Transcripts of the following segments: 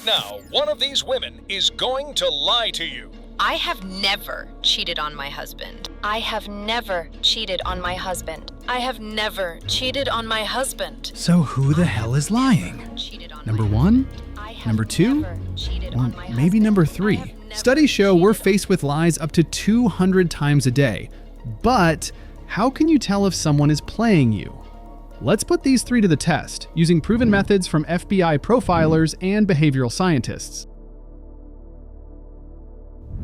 now, one of these women is going to lie to you. I have never cheated on my husband. I have never cheated on my husband. I have never cheated on my husband. So who the hell is lying? Number one? Number two? Or maybe number three? Studies show we're faced with lies up to 200 times a day. But how can you tell if someone is playing you? Let's put these three to the test, using proven methods from FBI profilers and behavioral scientists.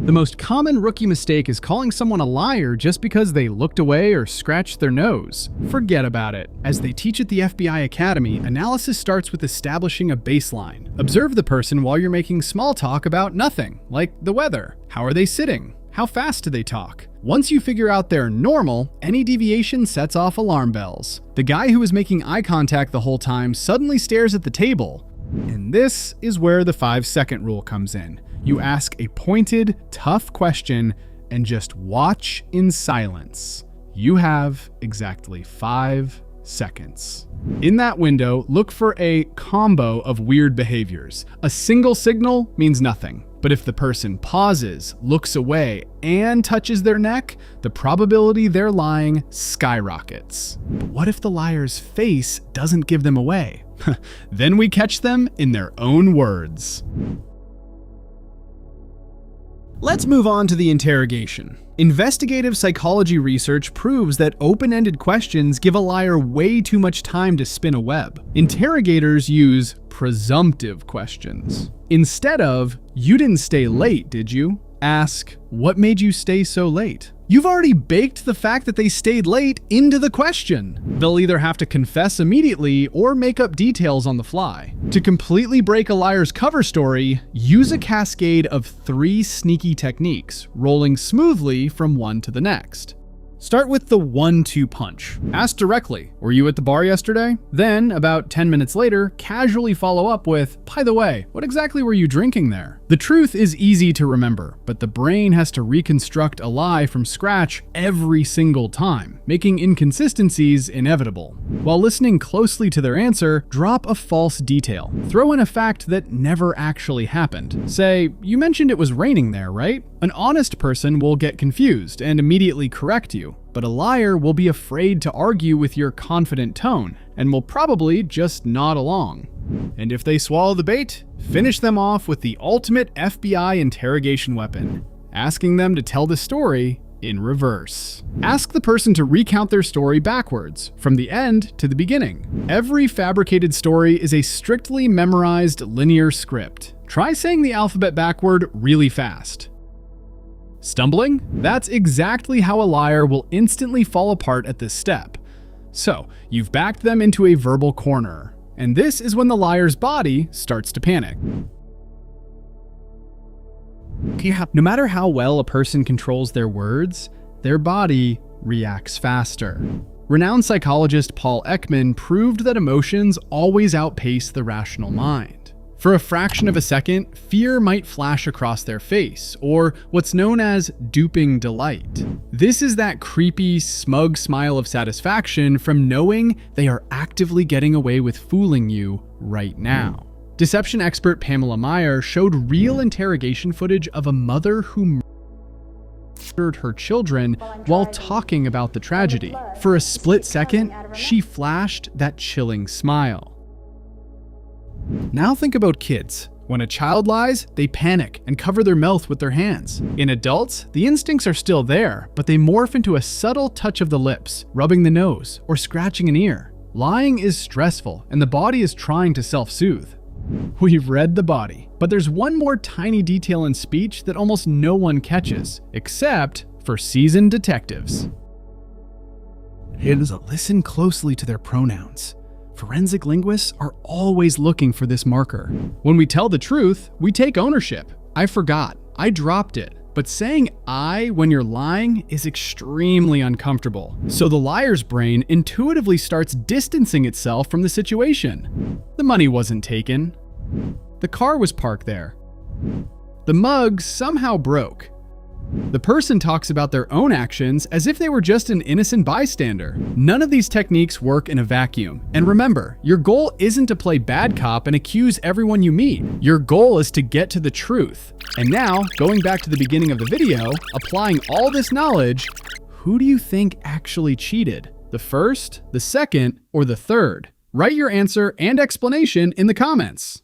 The most common rookie mistake is calling someone a liar just because they looked away or scratched their nose. Forget about it. As they teach at the FBI Academy, analysis starts with establishing a baseline. Observe the person while you're making small talk about nothing, like the weather. How are they sitting? How fast do they talk? Once you figure out they're normal, any deviation sets off alarm bells. The guy who was making eye contact the whole time suddenly stares at the table. And this is where the 5-second rule comes in. You ask a pointed, tough question and just watch in silence. You have exactly 5 seconds. In that window, look for a combo of weird behaviors. A single signal means nothing. But if the person pauses, looks away, and touches their neck, the probability they're lying skyrockets. But what if the liar's face doesn't give them away? Then we catch them in their own words. Let's move on to the interrogation. Investigative psychology research proves that open-ended questions give a liar way too much time to spin a web. Interrogators use presumptive questions. Instead of, "You didn't stay late, did you?" ask, "What made you stay so late?" You've already baked the fact that they stayed late into the question. They'll either have to confess immediately or make up details on the fly. To completely break a liar's cover story, use a cascade of 3 sneaky techniques, rolling smoothly from one to the next. Start with the 1-2 punch. Ask directly, "Were you at the bar yesterday?" Then, about 10 minutes later, casually follow up with, "By the way, what exactly were you drinking there?" The truth is easy to remember, but the brain has to reconstruct a lie from scratch every single time, making inconsistencies inevitable. While listening closely to their answer, drop a false detail. Throw in a fact that never actually happened. Say, "You mentioned it was raining there, right?" An honest person will get confused and immediately correct you, but a liar will be afraid to argue with your confident tone and will probably just nod along. And if they swallow the bait, finish them off with the ultimate FBI interrogation weapon, asking them to tell the story in reverse. Ask the person to recount their story backwards, from the end to the beginning. Every fabricated story is a strictly memorized linear script. Try saying the alphabet backward really fast. Stumbling? That's exactly how a liar will instantly fall apart at this step. So, you've backed them into a verbal corner. And this is when the liar's body starts to panic. No matter how well a person controls their words, their body reacts faster. Renowned psychologist Paul Ekman proved that emotions always outpace the rational mind. For a fraction of a second, fear might flash across their face, or what's known as duping delight. This is that creepy, smug smile of satisfaction from knowing they are actively getting away with fooling you right now. Deception expert Pamela Meyer showed real interrogation footage of a mother who murdered her children while talking about the tragedy. For a split second, she flashed that chilling smile. Now think about kids. When a child lies, they panic and cover their mouth with their hands. In adults, the instincts are still there, but they morph into a subtle touch of the lips, rubbing the nose, or scratching an ear. Lying is stressful, and the body is trying to self-soothe. We've read the body, but there's one more tiny detail in speech that almost no one catches, except for seasoned detectives. Listen closely to their pronouns. Forensic linguists are always looking for this marker. When we tell the truth, we take ownership. I forgot. I dropped it. But saying "I" when you're lying is extremely uncomfortable. So the liar's brain intuitively starts distancing itself from the situation. The money wasn't taken. The car was parked there. The mug somehow broke. The person talks about their own actions as if they were just an innocent bystander. None of these techniques work in a vacuum. And remember, your goal isn't to play bad cop and accuse everyone you meet. Your goal is to get to the truth. And now, going back to the beginning of the video, applying all this knowledge, who do you think actually cheated? The first, the second, or the third? Write your answer and explanation in the comments.